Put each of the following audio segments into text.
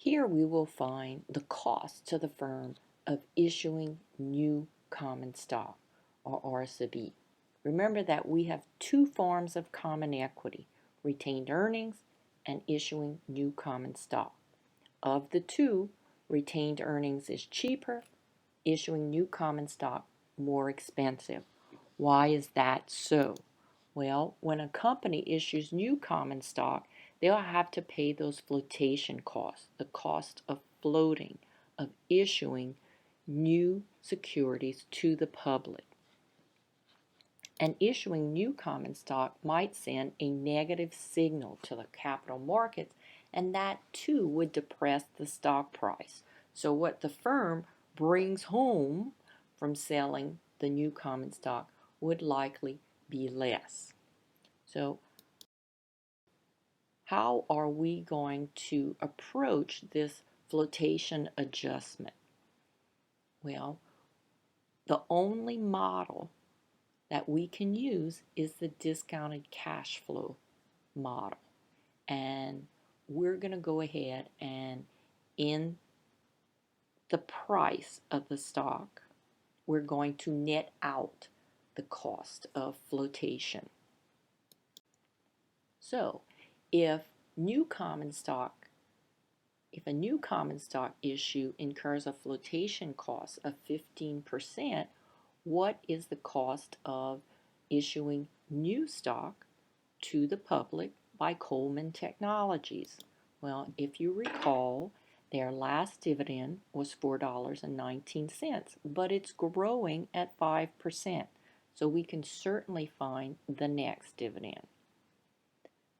Here we will find the cost to the firm of issuing new common stock, or RSB. Remember that we have two forms of common equity, retained earnings and issuing new common stock. Of the two, retained earnings is cheaper, issuing new common stock more expensive. Why is that so? Well, when a company issues new common stock, they'll have to pay those flotation costs, the cost of floating, of issuing new securities to the public. And issuing new common stock might send a negative signal to the capital markets, and that too would depress the stock price. So, what the firm brings home from selling the new common stock would likely be less. So, how are we going to approach this flotation adjustment? Well, the only model that we can use is the discounted cash flow model. And we're going to go ahead and in the price of the stock, we're going to net out the cost of flotation. So, if a new common stock issue incurs a flotation cost of 15%, what is the cost of issuing new stock to the public by Coleman Technologies? Well, if you recall, their last dividend was $4.19, but it's growing at 5%. So we can certainly find the next dividend.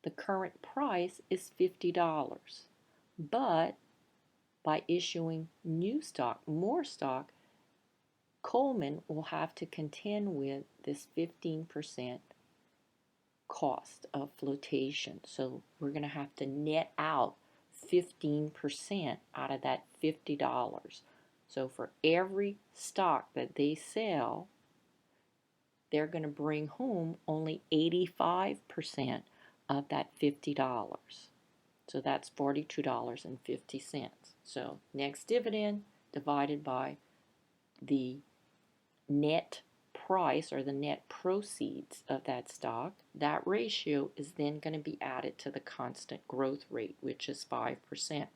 The current price is $50, but by issuing new stock, more stock, Coleman will have to contend with this 15% cost of flotation. So we're going to have to net out 15% out of that $50. So for every stock that they sell, they're going to bring home only 85% of that $50. So that's $42.50. So next dividend divided by the net price or the net proceeds of that stock, that ratio is then going to be added to the constant growth rate, which is 5%.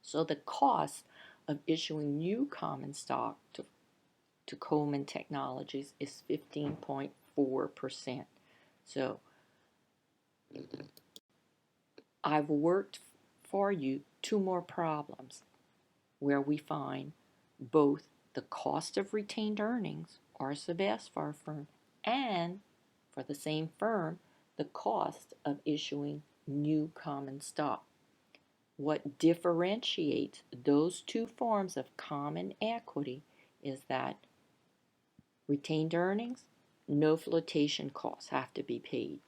So the cost of issuing new common stock to Coleman Technologies is 15.4%. So I've worked for you two more problems where we find both the cost of retained earnings, or RSBS for our firm, and for the same firm, the cost of issuing new common stock. What differentiates those two forms of common equity is that retained earnings, no flotation costs have to be paid.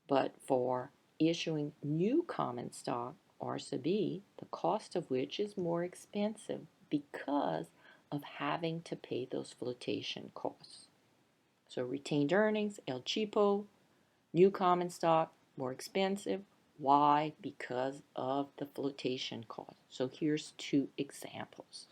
But for issuing new common stock, RSB, the cost of which is more expensive because of having to pay those flotation costs. So retained earnings, El Cheapo, new common stock, more expensive. Why? Because of the flotation cost. So here's two examples.